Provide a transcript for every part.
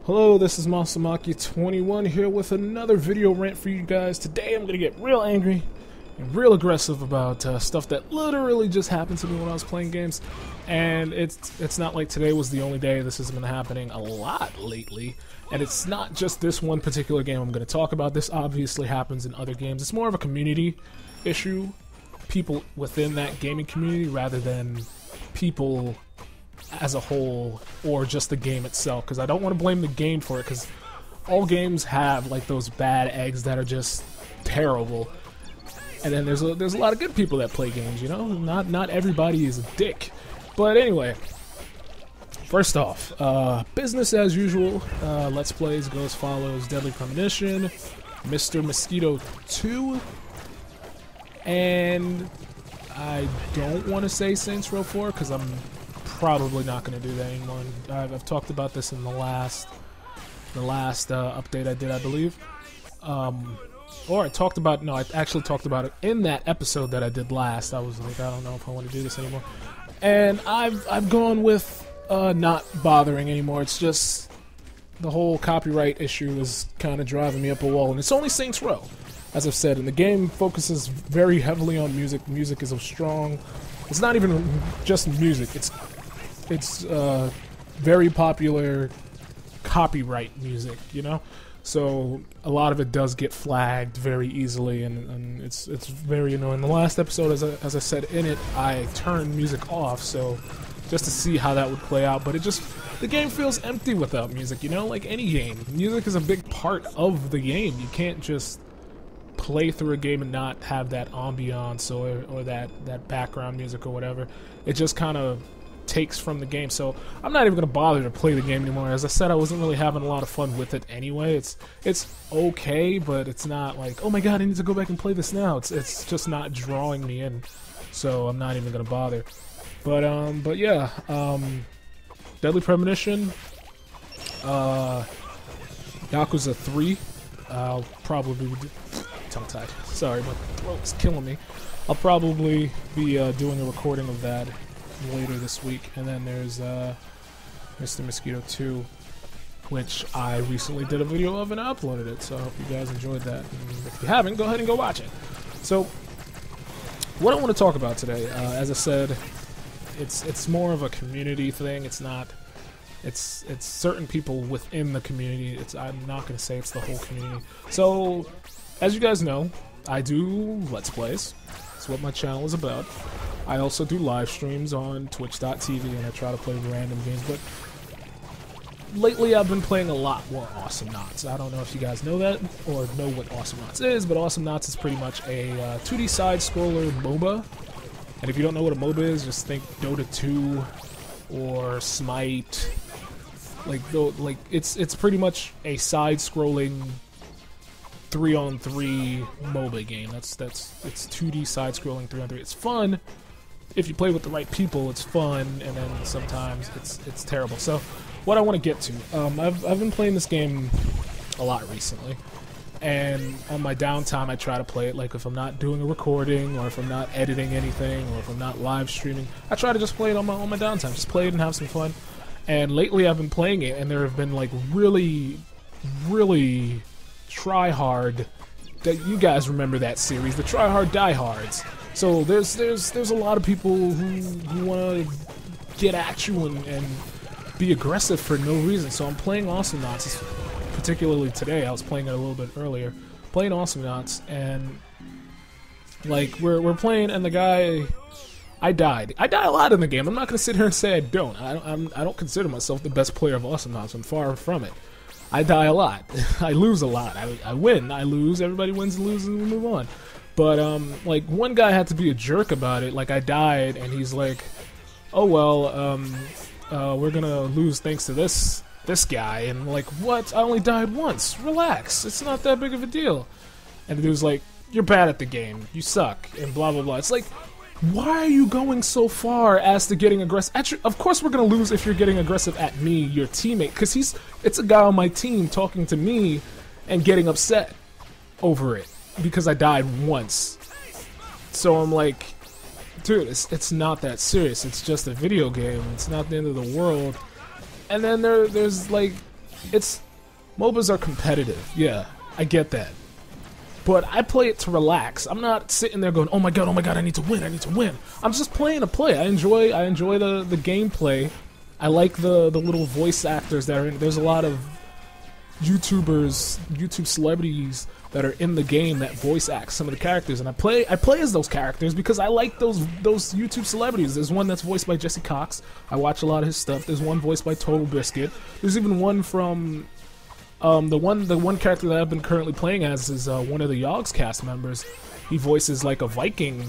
Hello, this is Masamaki21 here with another video rant for you guys. Today I'm gonna get real angry and real aggressive about stuff that literally just happened to me when I was playing games. And it's not like today was the only day. This has been happening a lot lately. And it's not just this one particular game I'm gonna talk about. This obviously happens in other games. It's more of a community issue. People within that gaming community rather than people as a whole or just the game itself, because I don't want to blame the game for it, because all games have like those bad eggs that are just terrible, and then there's a lot of good people that play games, you know. Not everybody is a dick. But anyway, first off, business as usual. Let's Plays go as follows: Deadly Premonition, Mr. Mosquito 2, and I don't want to say Saints Row 4 because I'm probably not going to do that anymore. I've talked about this in the last update I did, I believe. Or I talked about, no, I actually talked about it in that episode that I did last. I was like, I don't know if I want to do this anymore. And I've gone with not bothering anymore. It's just the whole copyright issue is kind of driving me up a wall. And it's only Saints Row, as I've said, and the game focuses very heavily on music. Music is a strong. It's not even just music. It's very popular copyright music, you know? So a lot of it does get flagged very easily, and it's very annoying. The last episode, as I said in it, I turned music off, so just to see how that would play out. But the game feels empty without music, you know? Like any game. Music is a big part of the game. You can't just play through a game and not have that ambiance or that background music or whatever. It just kind of takes from the game. So I'm not even going to bother to play the game anymore. As I said, I wasn't really having a lot of fun with it anyway. It's okay, but it's not like, oh my god, I need to go back and play this now. It's just not drawing me in, so I'm not even going to bother. But yeah, Deadly Premonition, Yakuza 3, I'll probably tongue-tied. Sorry, my throat's killing me. I'll probably be doing a recording of that later this week. And then there's Mr. Mosquito 2, which I recently did a video of and I uploaded it, so I hope you guys enjoyed that. And if you haven't, go ahead and go watch it. So, what I want to talk about today, as I said, it's more of a community thing. It's not. It's certain people within the community. I'm not going to say it's the whole community. So, as you guys know, I do Let's Plays. That's what my channel is about. I also do live streams on twitch.tv, and I try to play random games, but lately I've been playing a lot more Awesome Knots. I don't know if you guys know that or know what Awesome Knots is, but Awesome Knots is pretty much a 2D side-scroller MOBA. And if you don't know what a MOBA is, just think Dota 2 or Smite. It's pretty much a side-scrolling 3-on-3 MOBA game. It's 2D side-scrolling 3-on-3. It's fun if you play with the right people. It's fun, and then sometimes it's terrible. So, what I want to get to, I've been playing this game a lot recently, and on my downtime I try to play it. Like if I'm not doing a recording, or if I'm not editing anything, or if I'm not live streaming, I try to just play it on my downtime. Just play it and have some fun. And lately I've been playing it, and there have been like really try hard. That you guys remember that series, the Try Hard Die Hards. So there's a lot of people who want to get at you and be aggressive for no reason. So I'm playing Awesome Knots, particularly today. I was playing it a little bit earlier, playing Awesome Knots, and like we're playing, and the guy, I died a lot in the game. I'm not gonna sit here and say I don't. I don't consider myself the best player of Awesome Knots. I'm far from it. I die a lot. I lose a lot. I win. I lose. Everybody wins and loses, and we move on. But, like, one guy had to be a jerk about it. Like, I died, and he's like, oh, well, we're gonna lose thanks to this guy. And I'm like, what? I only died once. Relax. It's not that big of a deal. And the dude's like, you're bad at the game. You suck. And blah, blah, blah. It's like, why are you going so far as to getting aggressive? Actually, of course we're going to lose if you're getting aggressive at me, your teammate, because it's a guy on my team talking to me and getting upset over it because I died once. So I'm like, dude, it's not that serious. It's just a video game. It's not the end of the world. And then there's like MOBAs are competitive. Yeah, I get that. But I play it to relax. I'm not sitting there going, oh my god, I need to win, I need to win. I'm just playing to play. I enjoy the gameplay. I like the little voice actors that are in. There's a lot of YouTubers, YouTube celebrities that are in the game that voice act some of the characters, and I play as those characters because I like those YouTube celebrities. There's one that's voiced by Jesse Cox. I watch a lot of his stuff. There's one voiced by Total Biscuit. There's even one from the one character that I've been currently playing as is one of the Yogg's cast members. He voices like a Viking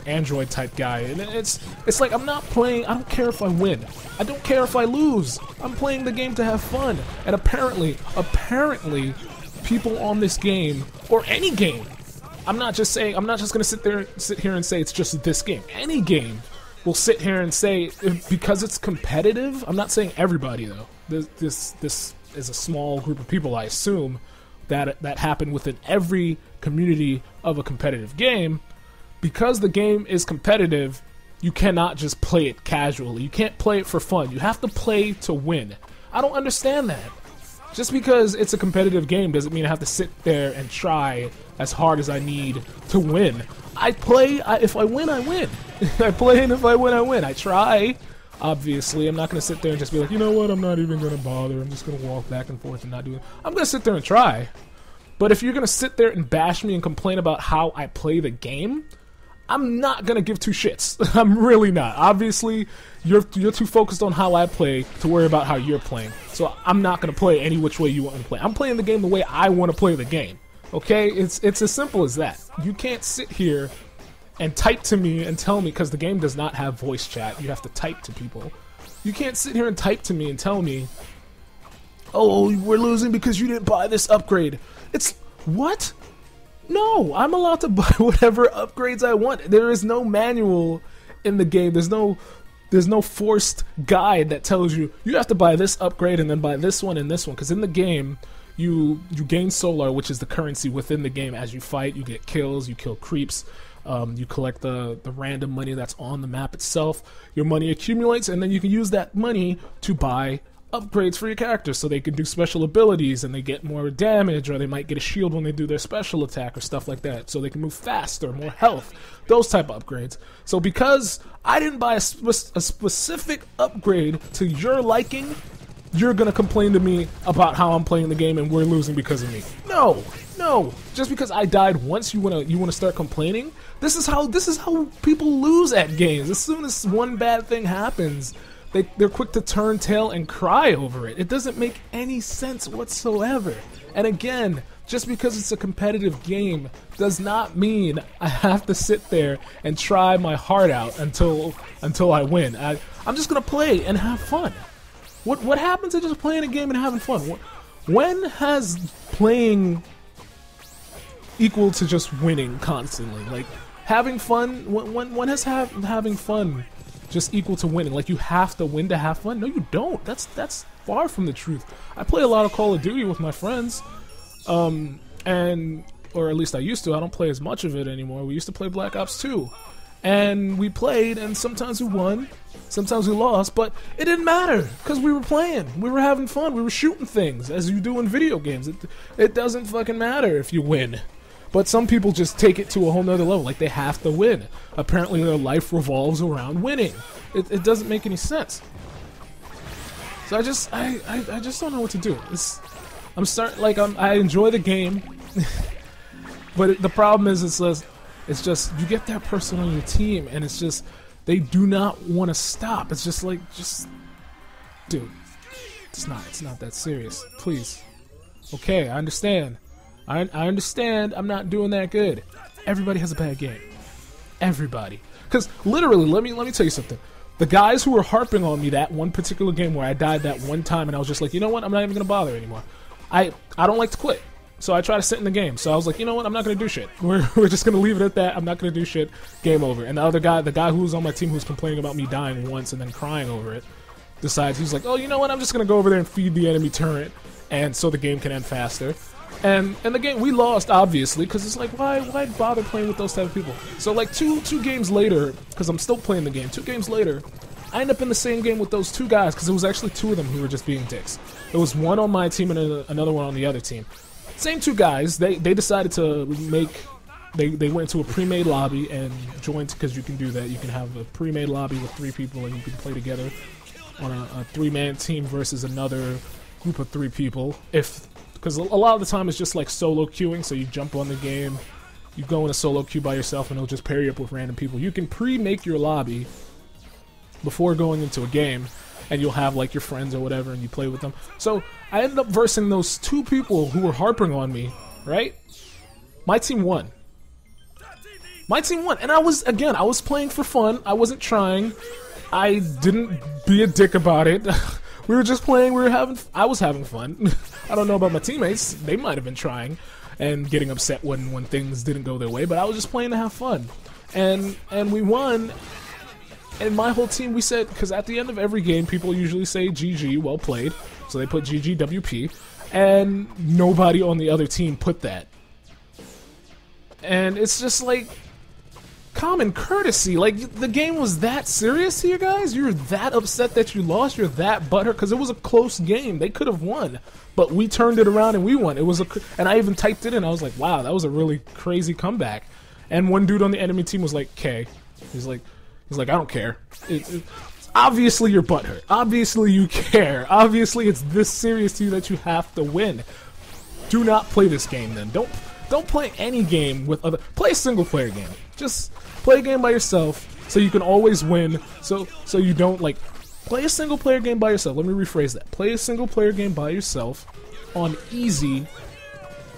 android type guy, and it's like I'm not playing. I don't care if I win. I don't care if I lose. I'm playing the game to have fun. And apparently, people on this game or any game. I'm not just gonna sit here and say it's just this game. Any game will sit here and say because it's competitive. I'm not saying everybody though. This is a small group of people, I assume, that happen within every community of a competitive game. Because the game is competitive, you cannot just play it casually. You can't play it for fun. You have to play to win. I don't understand that. Just because it's a competitive game doesn't mean I have to sit there and try as hard as I need to win. I play, if I win, I win. I play, and if I win, I win. I try. Obviously, I'm not going to sit there and just be like, you know what, I'm not even going to bother. I'm just going to walk back and forth and not do it. I'm going to sit there and try. But if you're going to sit there and bash me and complain about how I play the game, I'm not going to give two shits. I'm really not. Obviously, you're too focused on how I play to worry about how you're playing. So I'm not going to play any which way you want to play. I'm playing the game the way I want to play the game. Okay? It's as simple as that. You can't sit here and type to me and tell me, because the game does not have voice chat. You have to type to people. You can't sit here and type to me and tell me, oh, we're losing because you didn't buy this upgrade. It's, what? No, I'm allowed to buy whatever upgrades I want. There is no manual in the game. There's no forced guide that tells you have to buy this upgrade and then buy this one and this one. Because in the game, you gain solar, which is the currency within the game. As you fight, you get kills, you kill creeps. You collect the random money that's on the map itself. Your money accumulates, and then you can use that money to buy upgrades for your characters, so they can do special abilities and they get more damage, or they might get a shield when they do their special attack or stuff like that, so they can move faster, more health, those type of upgrades. So because I didn't buy a specific upgrade to your liking, you're gonna complain to me about how I'm playing the game and we're losing because of me. No, just because I died once, you wanna start complaining? This is how people lose at games. As soon as one bad thing happens, they're quick to turn tail and cry over it. It doesn't make any sense whatsoever. And again, just because it's a competitive game does not mean I have to sit there and try my heart out until I win. I'm just gonna play and have fun. What happens to just playing a game and having fun? When has playing equal to just winning constantly? Like, having fun, when has having fun just equal to winning? Like, you have to win to have fun? No, you don't. That's far from the truth. I play a lot of Call of Duty with my friends, or at least I used to. I don't play as much of it anymore. We used to play Black Ops 2, and we played, and sometimes we won, sometimes we lost, but it didn't matter, because we were playing. We were having fun. We were shooting things, as you do in video games. It doesn't fucking matter if you win. But some people just take it to a whole nother level, like they have to win. Apparently their life revolves around winning. It doesn't make any sense. So I just don't know what to do. I enjoy the game, but the problem is it's just you get that person on your team, and it's just they do not want to stop. It's just like, dude, it's not that serious. Please, okay, I understand. I understand I'm not doing that good. Everybody has a bad game. Everybody. Because literally, let me tell you something. The guys who were harping on me that one particular game where I died that one time and I was just like, you know what, I'm not even going to bother anymore. I don't like to quit. So I try to sit in the game. So I was like, you know what, I'm not going to do shit. We're just going to leave it at that. I'm not going to do shit. Game over. And the other guy, the guy who was on my team who was complaining about me dying once and then crying over it, decides, he's like, oh, you know what, I'm just going to go over there and feed the enemy turret, and so the game can end faster. And the game, we lost, obviously, because it's like, why bother playing with those type of people? So, like, two games later, because I'm still playing the game, 2 games later, I end up in the same game with those two guys, because it was actually two of them who were just being dicks. There was one on my team and another one on the other team. Same two guys, they decided to make... They went to a pre-made lobby and joined, because you can do that. You can have a pre-made lobby with 3 people and you can play together on a 3-man team versus another group of 3 people. Because a lot of the time it's just like solo queuing, so you jump on the game, you go in a solo queue by yourself and it'll just pair you up with random people. You can pre-make your lobby before going into a game, and you'll have like your friends or whatever and you play with them. So I ended up versing those 2 people who were harping on me, right? My team won. My team won, and I was playing for fun. I wasn't trying. I didn't be a dick about it. We were just playing. I was having fun. I don't know about my teammates. They might have been trying and getting upset when things didn't go their way, but I was just playing to have fun. And we won. And my whole team, we said, because at the end of every game, people usually say GG, well played. So they put GG WP, and nobody on the other team put that. And it's just like common courtesy. Like, the game was that serious to you guys? You're that upset that you lost? You're that butthurt? Because it was a close game. They could have won. But we turned it around and we won. And I even typed it in. I was like, wow, that was a really crazy comeback. And one dude on the enemy team was like, K. He's like, I don't care. Obviously you're butthurt. Obviously you care. Obviously it's this serious to you that you have to win. Do not play this game then. Don't play any game with other... Play a single-player game. Just play a game by yourself so you can always win. So you don't, like... Play a single-player game by yourself. Let me rephrase that. Play a single-player game by yourself on easy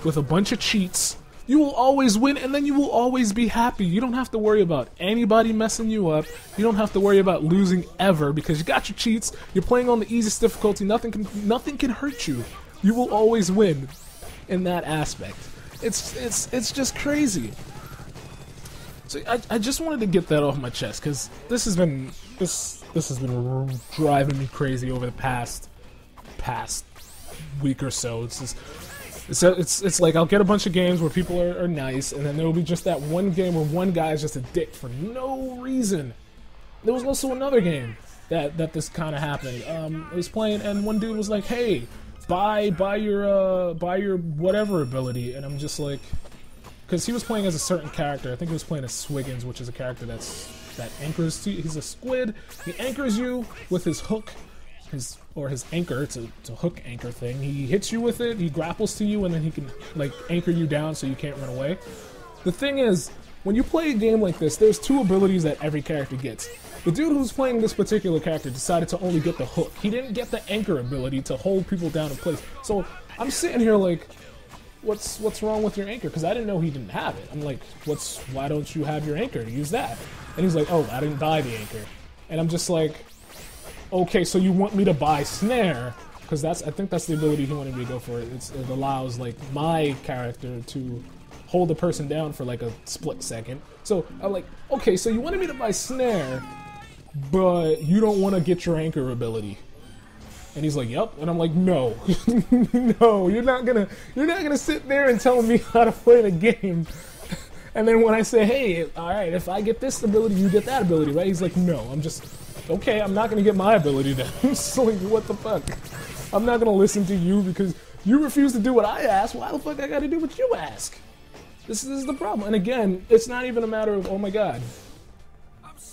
with a bunch of cheats. You will always win, and then you will always be happy. You don't have to worry about anybody messing you up. You don't have to worry about losing ever because you got your cheats. You're playing on the easiest difficulty. Nothing can hurt you. You will always win in that aspect. It's just crazy. So I just wanted to get that off my chest because this has been driving me crazy over the past week or so. It's like I'll get a bunch of games where people are nice, and then there will be just that one game where one guy is just a dick for no reason. There was also another game that this kind of happened. I was playing, and one dude was like, "Hey, buy your whatever ability," and I'm just like, because he was playing as a certain character. I think he was playing as Swiggins, which is a character that anchors to you. He's a squid. He anchors you with his hook, his anchor. It's a hook anchor thing. He hits you with it. He grapples to you, and then he can like anchor you down so you can't run away. The thing is, when you play a game like this, there's 2 abilities that every character gets. The dude who's playing this particular character decided to only get the hook. He didn't get the anchor ability to hold people down in place. So I'm sitting here like, what's wrong with your anchor? Because I didn't know he didn't have it. I'm like, why don't you have your anchor? Use that. And he's like, oh, I didn't buy the anchor. And I'm just like, okay, so you want me to buy snare? Because I think that's the ability he wanted me to go for. It allows like my character to hold the person down for like a split second. So I'm like, okay, so you wanted me to buy snare, but you don't want to get your anchor ability. And he's like, yep. And I'm like, no. No, you're not gonna sit there and tell me how to play the game. And then when I say, hey, alright, if I get this ability, you get that ability, right? He's like, no. I'm just, okay, I'm not gonna get my ability then. I'm just like, what the fuck? I'm not gonna listen to you because you refuse to do what I ask. Why the fuck I gotta do what you ask? This is the problem. And again, it's not even a matter of, oh my god,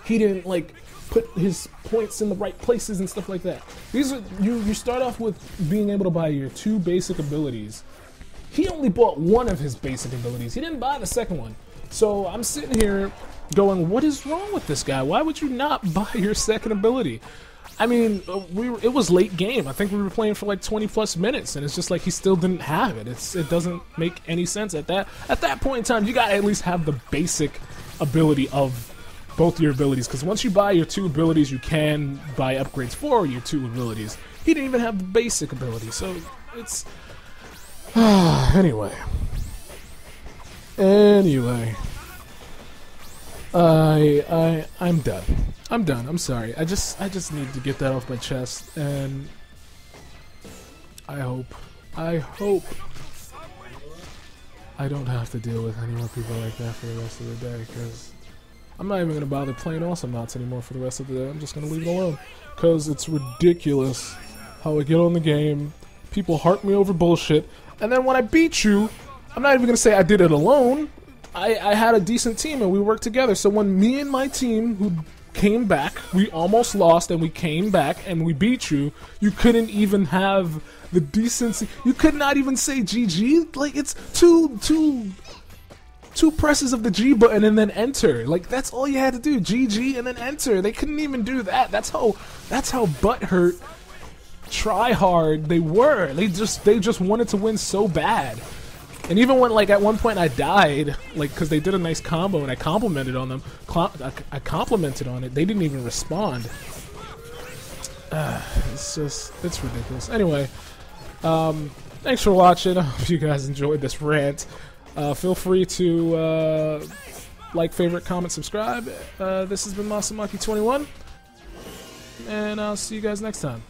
he didn't like put his points in the right places and stuff like that. These are you start off with being able to buy your 2 basic abilities. He only bought one of his basic abilities. He didn't buy the second one. So I'm sitting here going, what is wrong with this guy? Why would you not buy your second ability? I mean, it was late game. I think we were playing for like 20 plus minutes, and it's just like he still didn't have it. It doesn't make any sense at that point in time. You gotta at least have the basic ability of both your abilities, because once you buy your 2 abilities, you can buy upgrades for your 2 abilities. He didn't even have the basic ability, so it's anyway, I'm done. I'm sorry. I just need to get that off my chest, and I hope I don't have to deal with any more people like that for the rest of the day, because I'm not even gonna bother playing awesome knots anymore for the rest of the day. I'm just gonna leave it alone because it's ridiculous how I get on the game. People heart me over bullshit, and then when I beat you, I'm not even gonna say I did it alone. I had a decent team and we worked together. So when me and my team who came back, we almost lost and we came back and we beat you, you couldn't even have the decency. You could not even say GG. Like, it's two presses of the G button and then enter. Like, that's all you had to do. GG and then enter. They couldn't even do that. That's how butthurt, try hard they were. They just wanted to win so bad. And even when, like, at one point I died, like, because they did a nice combo and I complimented on them, I complimented on it, they didn't even respond. It's ridiculous. Anyway, thanks for watching. I hope you guys enjoyed this rant. Feel free to like, favorite, comment, subscribe. This has been Masamaki 21, and I'll see you guys next time.